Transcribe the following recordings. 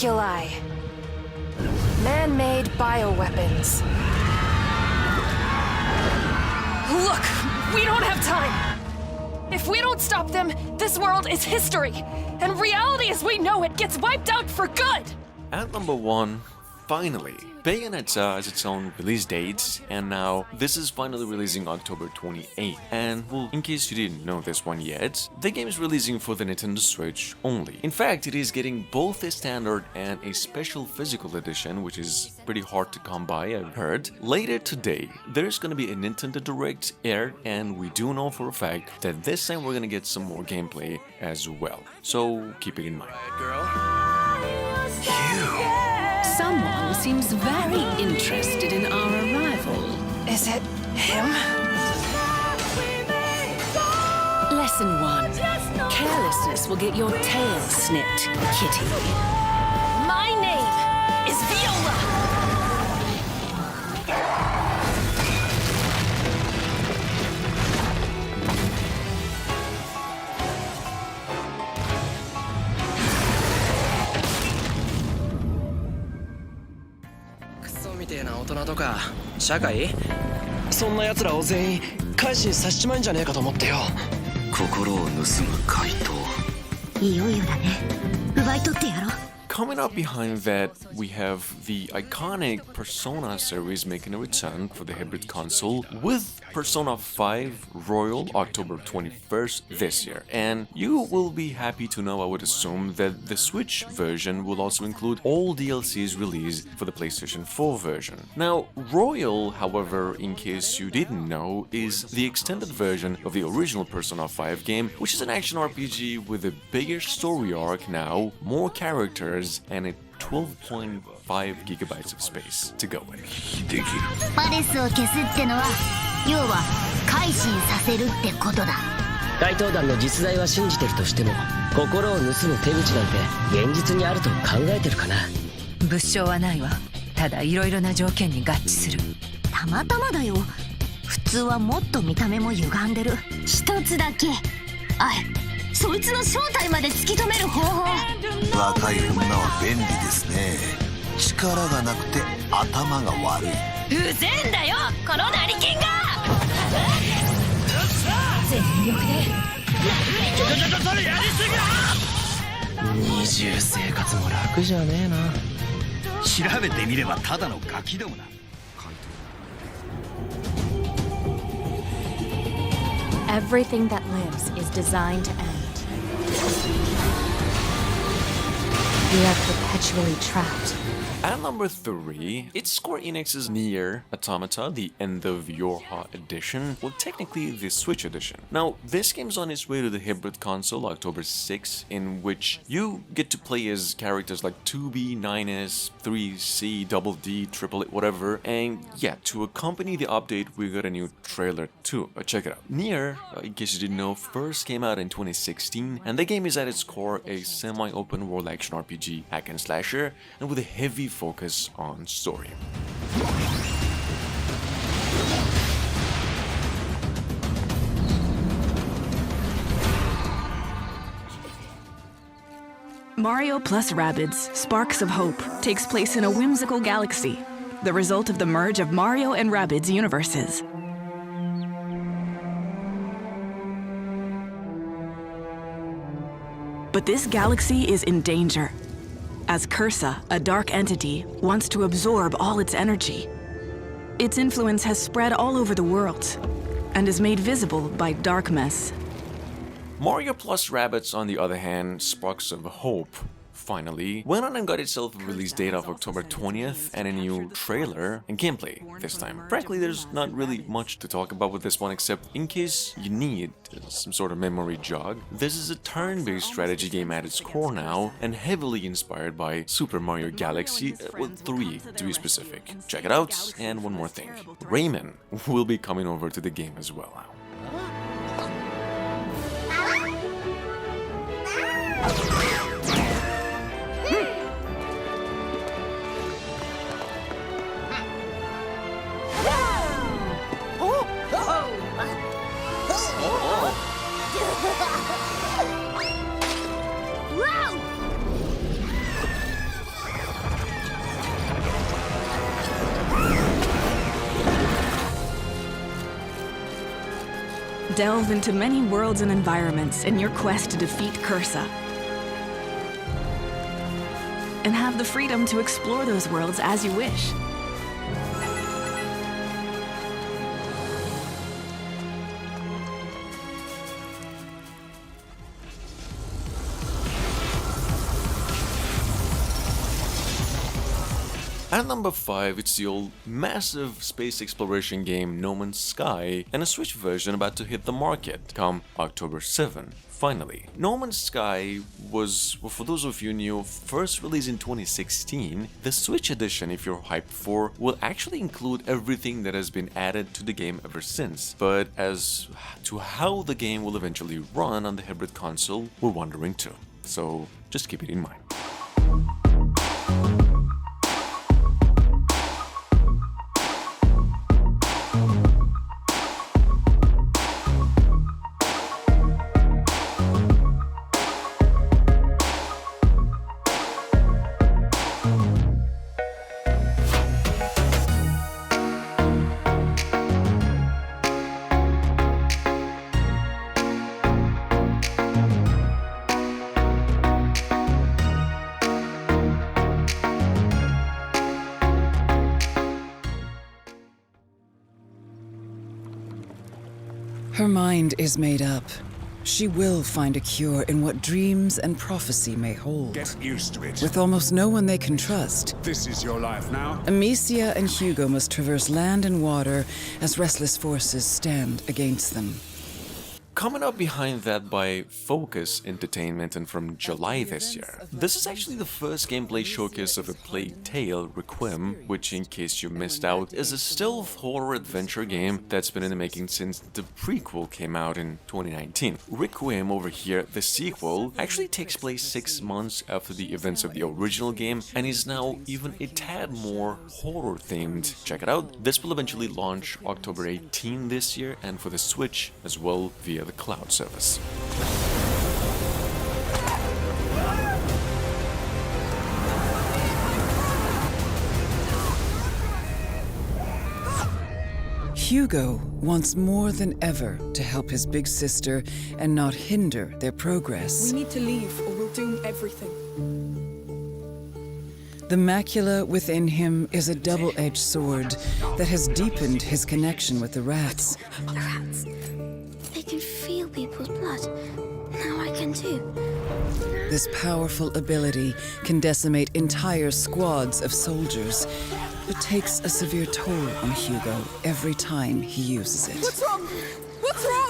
homunculi. Man-made bioweapons. Look! We don't have time! If we don't stop them, this world is history! And reality as we know it gets wiped out for good! At number 1, finally, Bayonetta has its own release date, and now this is finally releasing October 28th. And well, in case you didn't know this one yet, the game is releasing for the Nintendo Switch only. In fact, it is getting both a standard and a special physical edition, which is pretty hard to come by, I've heard. Later today, there's gonna be a Nintendo Direct aired, and we do know for a fact that this time we're gonna get some more gameplay as well. So keep it in mind. Someone seems very interested in our arrival. Is it him? Lesson 1. Carelessness will get your tail snipped, kitty. My name is Viola! みてえな大人とか社会そんな奴らを全員改心させちまうんじゃねえかと思ってよ心を盗む怪盗いよいよだね奪い取ってやろう Coming up behind that, we have the iconic Persona series making a return for the hybrid console with Persona 5 Royal October 21st this year. And you will be happy to know, I would assume, that the Switch version will also include all DLCs released for the PlayStation 4 version. Now, Royal, however, in case you didn't know, is the extended version of the original Persona 5 game, which is an action RPG with a bigger story arc now, more characters, and a 12.5 gigabytes of space to go with. パレスを消すってのは要は改心させるってことだ怪盗団の実在は信じてるとしても心を盗む手口なんて現実にあると考えてるかな物証はないわただいろいろな条件に合致するたまたまだよ普通はもっと見た目も歪んでる一つだけあいそいつの正体まで突き止める方法若い女は便利ですね力がなくて頭が悪いうぜえんだよこの成金が全力で二重生活も楽じゃねえな調べてみればただのガキどもだ Everything that lives is designed to end. We are perpetually trapped. At number 3, it's Square Enix's NieR Automata, the End of YoRHa edition, well technically the Switch edition. Now, this game's on its way to the hybrid console October 6, in which you get to play as characters like 2B, 9S, 3C, Double D, Triple It, whatever, and yeah, to accompany the update, we got a new trailer too. Check it out. NieR, in case you didn't know, first came out in 2016, and the game is at its core a semi-open world action RPG, hack and slasher, and with a heavy focus on story. Mario plus Rabbids, Sparks of Hope, takes place in a whimsical galaxy, the result of the merge of Mario and Rabbids universes. But this galaxy is in danger, as Cursa, a dark entity, wants to absorb all its energy. Its influence has spread all over the world, and is made visible by Darkness. Mario plus Rabbids, on the other hand, Sparks of Hope, finally, went on and got itself a release date of October 20th and a new trailer and gameplay this time. Frankly, there's not really much to talk about with this one, except in case you need some sort of memory jog. This is a turn-based strategy game at its core now, and heavily inspired by Super Mario Galaxy, well, 3 to be specific. Check it out, and one more thing. Rayman will be coming over to the game as well now. Delve into many worlds and environments in your quest to defeat Cursa. And have the freedom to explore those worlds as you wish. At number 5, it's the old massive space exploration game No Man's Sky, and a Switch version about to hit the market come October 7. Finally, No Man's Sky was, well, for those of you new, first released in 2016. The Switch edition, if you're hyped for, will actually include everything that has been added to the game ever since. But as to how the game will eventually run on the hybrid console, we're wondering too. So just keep it in mind. Her mind is made up. She will find a cure in what dreams and prophecy may hold. Get used to it. With almost no one they can trust, This is your life now. Amicia and Hugo must traverse land and water as restless forces stand against them. Coming up behind that by Focus Entertainment and from July this year. This is actually the first gameplay showcase of a Plague Tale, Requiem, which, in case you missed out, is a stealth horror adventure game that's been in the making since the prequel came out in 2019. Requiem over here, the sequel, actually takes place 6 months after the events of the original game and is now even a tad more horror themed. Check it out. This will eventually launch October 18 this year and for the Switch as well via the cloud service. Hugo wants more than ever to help his big sister and not hinder their progress. We need to leave or we'll doom everything. The macula within him is a double-edged sword that has deepened his connection with the rats. The rats. They can feel people's blood. Now I can too. This powerful ability can decimate entire squads of soldiers, but takes a severe toll on Hugo every time he uses it. What's wrong? What's wrong?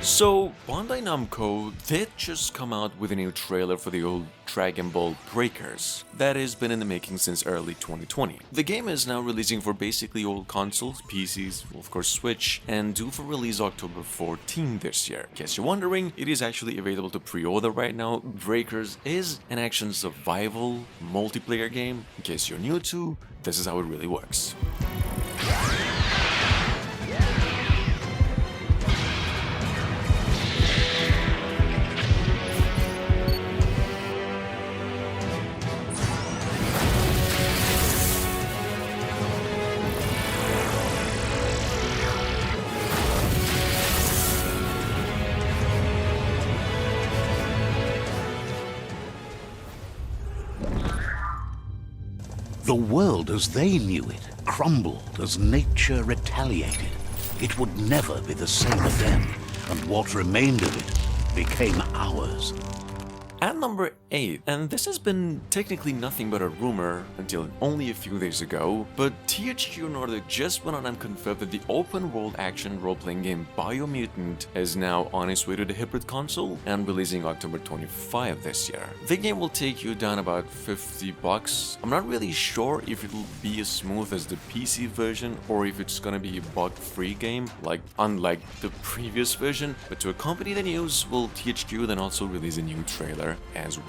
So, Bandai Namco did just come out with a new trailer for the old Dragon Ball Breakers that has been in the making since early 2020. The game is now releasing for basically all consoles, PCs, of course Switch, and due for release October 14 this year. In case you're wondering, it is actually available to pre-order right now. Breakers is an action survival multiplayer game. In case you're new to, this is how it really works. The world as they knew it crumbled as nature retaliated. It would never be the same again, and what remained of it became ours. At number 8, and this has been technically nothing but a rumor until only a few days ago, but THQ Nordic just went on and confirmed that the open-world action role-playing game Biomutant is now on its way to the hybrid console and releasing October 25 this year. The game will take you down about $50. I'm not really sure if it'll be as smooth as the PC version or if it's gonna be a bug-free game, unlike the previous version, but to accompany the news, will THQ then also release a new trailer as well.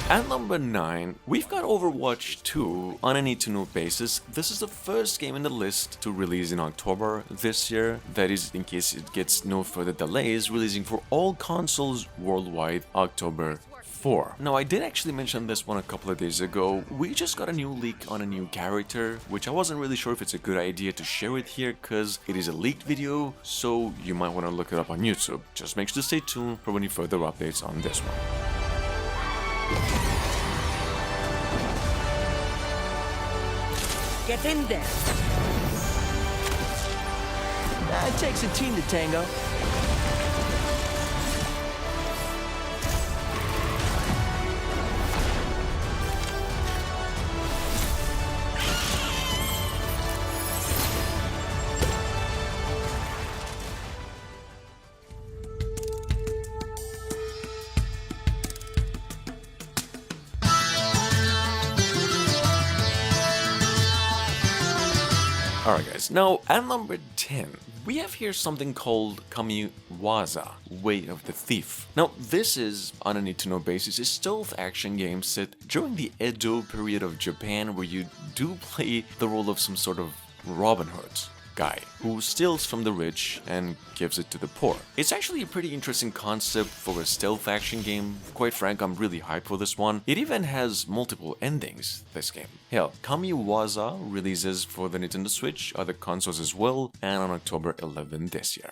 At number 9, we've got Overwatch 2 on a need-to-know basis. This is the first game in the list to release in October this year. That is, in case it gets no further delays, releasing for all consoles worldwide October 4. Now, I did actually mention this one a couple of days ago. We just got a new leak on a new character, which I wasn't really sure if it's a good idea to share it here because it is a leaked video, so you might want to look it up on YouTube. Just make sure to stay tuned for any further updates on this one. Get in there. It takes a team to tango. Alright guys, now at number 10, we have here something called Kamiwaza, Way of the Thief. Now this is, on a need-to-know basis, a stealth action game set during the Edo period of Japan where you do play the role of some sort of Robin Hood guy who steals from the rich and gives it to the poor. It's actually a pretty interesting concept for a stealth action game. Quite frank, I'm really hyped for this one. It even has multiple endings, this game. Hell, Kamiwaza releases for the Nintendo Switch, other consoles as well, and on October 11 this year.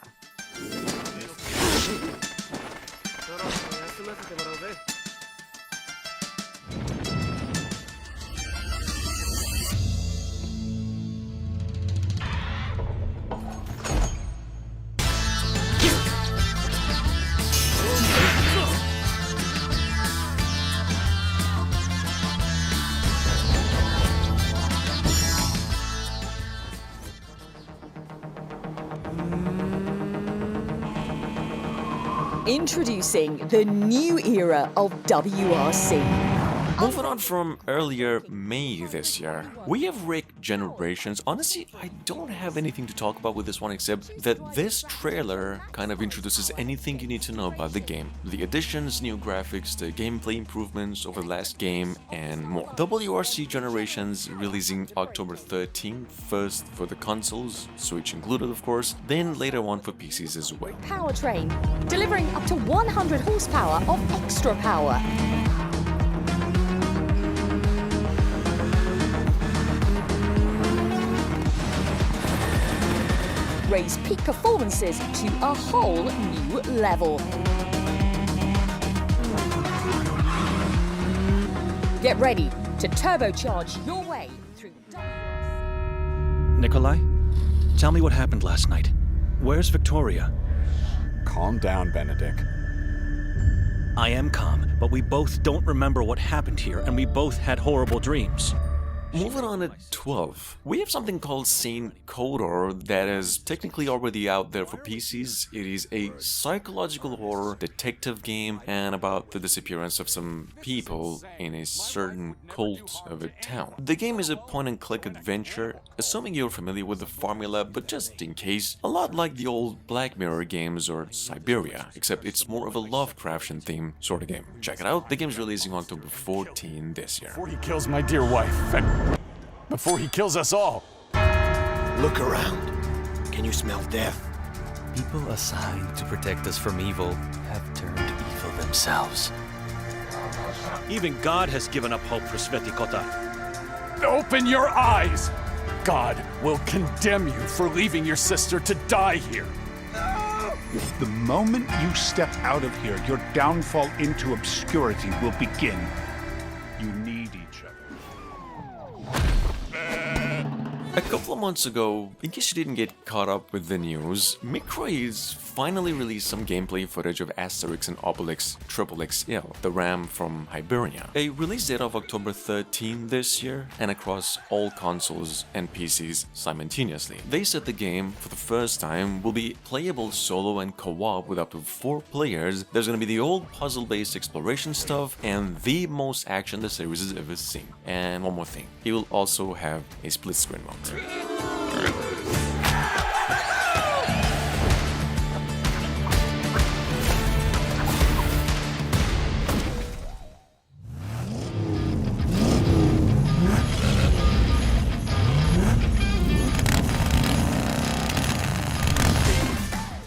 Introducing the new era of WRC. Moving on from earlier May this year, we have WRC Generations. Honestly, I don't have anything to talk about with this one except that this trailer kind of introduces anything you need to know about the game. The additions, new graphics, the gameplay improvements over the last game, and more. WRC Generations releasing October 13th, first for the consoles, Switch included of course, then later on for PCs as well. Powertrain, delivering up to 100 horsepower of extra power. Raise peak performances to a whole new level. Get ready to turbocharge your way through Nikolai, tell me what happened last night. Where's Victoria? Calm down, Benedict. I am calm, but we both don't remember what happened here, and we both had horrible dreams. Moving on at 12, we have something called Kotar that is technically already out there for PCs. It is a psychological horror detective game and about the disappearance of some people in a certain cult of a town. The game is a point-and-click adventure, assuming you're familiar with the formula, but just in case, a lot like the old Black Mirror games or Siberia, except it's more of a Lovecraftian theme sort of game. Check it out, the game's releasing October 14 this year. Before he kills my dear wife, and before he kills us all. Look around. Can you smell death? People assigned to protect us from evil have turned evil themselves. Even God has given up hope for Sveti Kotar. Open your eyes! God will condemn you for leaving your sister to die here. The moment you step out of here, your downfall into obscurity will begin. You need each other. A couple of months ago, in case you didn't get caught up with the news, Microids finally released some gameplay footage of Asterix and Obelix XXXL, the RAM from Hibernia. A release date of October 13 this year, and across all consoles and PCs simultaneously. They said the game, for the first time, will be playable solo and co-op with up to 4 players. There's gonna be the old puzzle-based exploration stuff, and the most action the series has ever seen. And one more thing, it will also have a split-screen mode.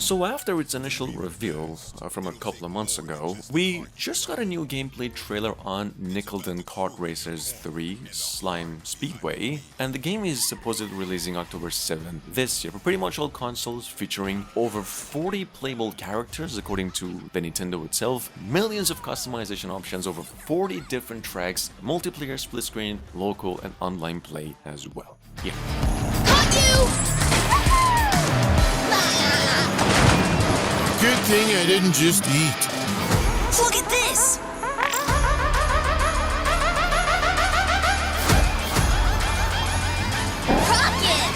So after its initial reveal from a couple of months ago, we just got a new gameplay trailer on Nickelodeon Kart Racers 3 Slime Speedway, and the game is supposedly releasing October 7th this year for pretty much all consoles, featuring over 40 playable characters according to the Nintendo itself, millions of customization options, over 40 different tracks, multiplayer, split screen, local and online play as well. Yeah. Good thing I didn't just eat. Look at this! Rocket!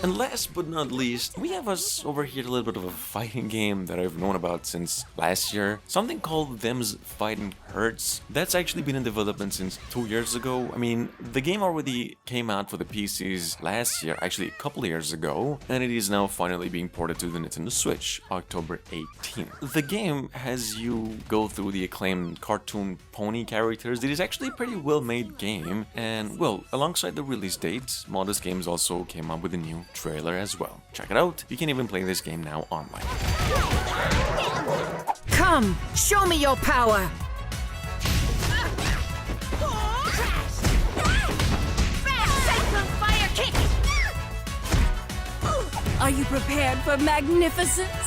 And last but not least, we have us over here a little bit of a fighting game that I've known about since last year. Something called Them's Fightin' Hurts. That's actually been in development since 2 years ago. I mean, the game already came out for the PCs last year, actually a couple of years ago, and it is now finally being ported to the Nintendo Switch, October 18th. The game has you go through the acclaimed cartoon pony characters. It is actually a pretty well-made game, and well, alongside the release date, Modest Games also came up with a new trailer as well. Check it out. You can even play this game now online. Come, show me your power! Are you prepared for magnificence?